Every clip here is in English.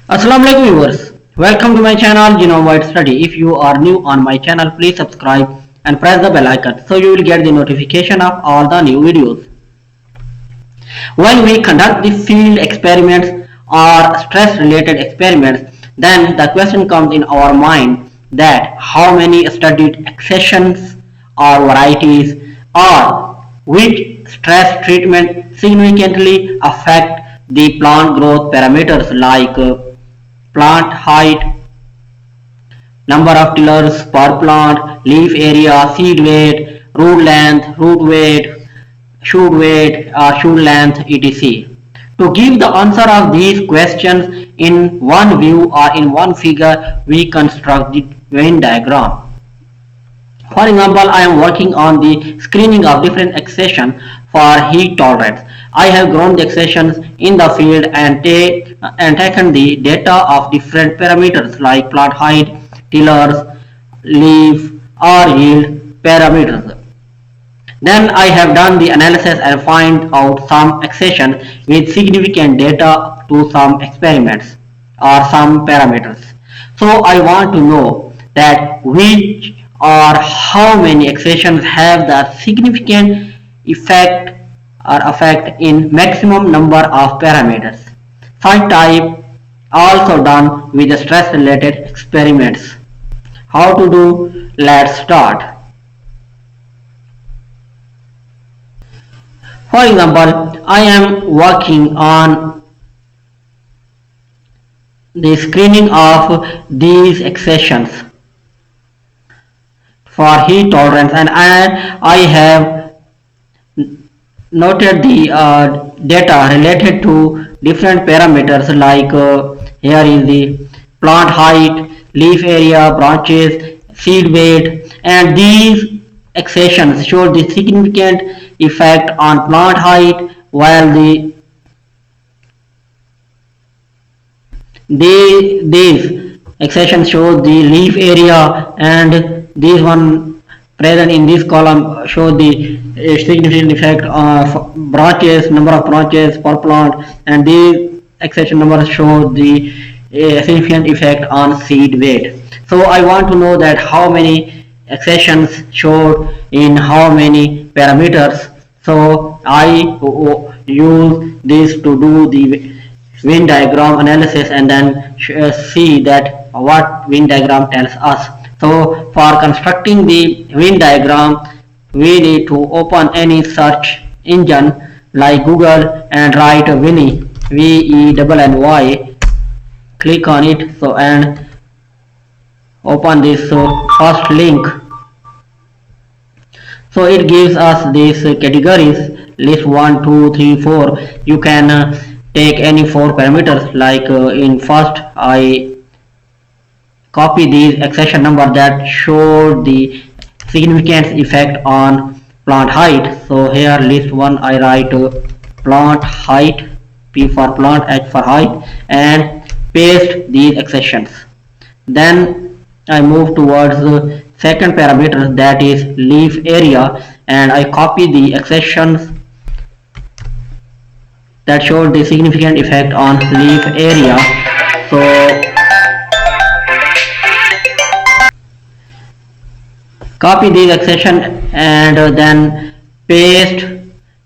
Assalamualaikum viewers, welcome to my channel Genome Wide Study. If you are new on my channel, please subscribe and press the bell icon so you will get the notification of all the new videos. When we conduct the field experiments or stress related experiments, then the question comes in our mind that how many studied accessions or varieties or which stress treatment significantly affect the plant growth parameters like plant height, number of tillers per plant, leaf area, seed weight, root weight, shoot weight, shoot length, etc. To give the answer of these questions in one view or in one figure, we construct the Venn diagram. For example, I am working on the screening of different accessions for heat tolerance. I have grown the accessions in the field and taken the data of different parameters like plant height, tillers, leaf or yield parameters. Then I have done the analysis and find out some accession with significant data to some experiments or some parameters. So I want to know that which or how many accessions have the significant effect or effect in maximum number of parameters. Such type also done with the stress related experiments. How to do? Let's start. For example, I am working on the screening of these accessions for heat tolerance, and I have noted the data related to different parameters like here is the plant height, leaf area, branches, seed weight, and these accessions show the significant effect on plant height while these accessions show the leaf area, and this one present in this column show the significant effect of branches, number of branches per plant, and these accession numbers show the significant effect on seed weight. So I want to know that how many accessions showed in how many parameters. So I use this to do the Venn diagram analysis and then see that what Venn diagram tells us. So for constructing the Venn diagram, we need to open any search engine like Google and write Venny, Venny, click on it, so and open this first link. So it gives us these categories, list 1, 2, 3, 4. You can take any 4 parameters, like in first I copy these accession number that show the significant effect on plant height. So here list 1 I write plant height, P for plant, H for height, and paste these accessions. Then I move towards the second parameter, that is leaf area, and I copy the accessions that show the significant effect on leaf area. So copy these accession and then paste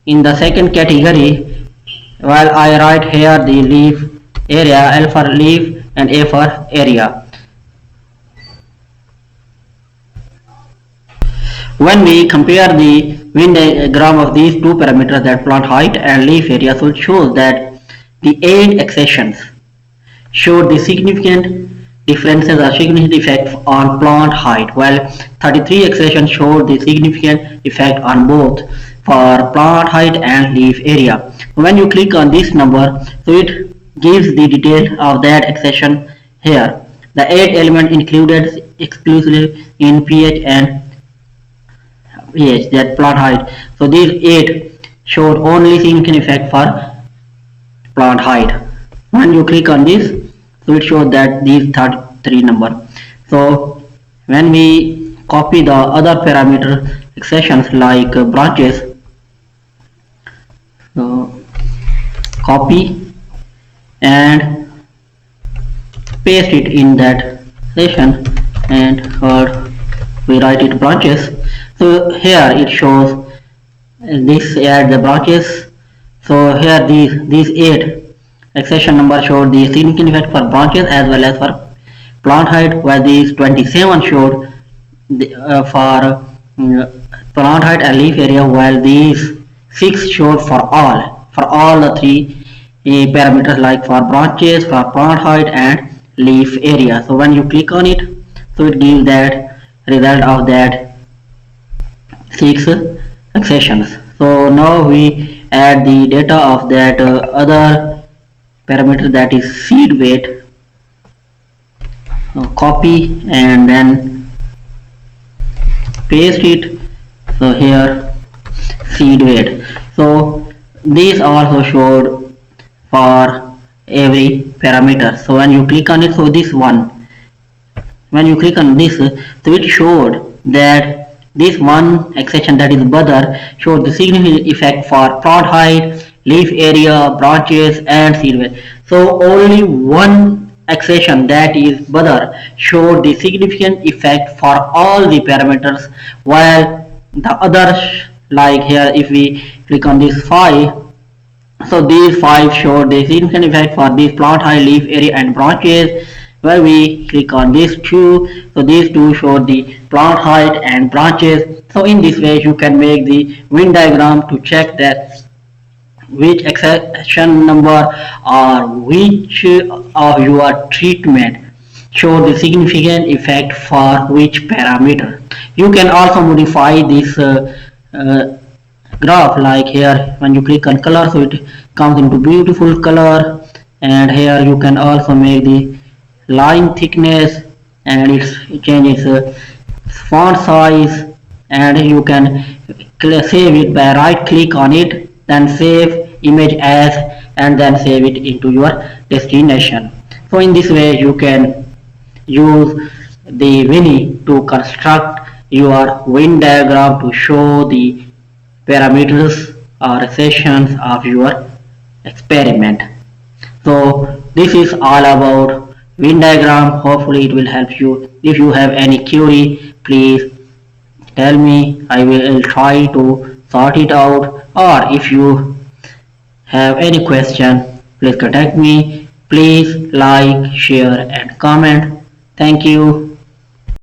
in the second category, while I write here the leaf area, L for leaf and A for area. When we compare the Venn diagram of these two parameters, that plant height and leaf area, so it shows that the 8 accessions showed the significant differences or significant effects on plant height, while 33 accessions showed the significant effect on both for plant height and leaf area. When you click on this number, so it gives the detail of that accession here. The 8 elements included exclusively in pH and pH, that plant height. So these 8 showed only significant effect for plant height. When you click on this, so it shows that these 33 number. So when we copy the other parameter accessions like branches, so copy and paste it in that section, and we write it branches. So here it shows this add the branches. So here these 8 accession number showed the significant effect for branches as well as for plant height, while these 27 showed for plant height and leaf area, while these 6 showed for all the 3 parameters, like for branches, for plant height and leaf area. So when you click on it, so it gives that result of that 6 accessions. So now we add the data of that other parameter, that is seed weight. So copy and then paste it. So here seed weight. So these also showed for every parameter. So when you click on it, so this one, when you click on this, so it showed that this one accession, that is bother, showed the significant effect for plant height, leaf area, branches and seed weight. So only one accession, that is bother, showed the significant effect for all the parameters, while the others, like here if we click on this 5, so these 5 showed the significant effect for this plant height, leaf area and branches. Where we click on these 2, so these 2 show the plant height and branches. So in this way you can make the Venn diagram to check that which accession number or which of your treatment show the significant effect for which parameter. You can also modify this graph, like here when you click on color, so it comes into beautiful color, and here you can also make the line thickness, and it changes font size, and you can save it by right click on it, then save image as, and then save it into your destination. So in this way you can use the Venny to construct your Venn diagram to show the parameters or accessions of your experiment. So this is all about Venn diagram. Hopefully it will help you. If you have any query, please tell me. I will try to sort it out, or if you have any question, please contact me. Please like, share and comment. Thank you.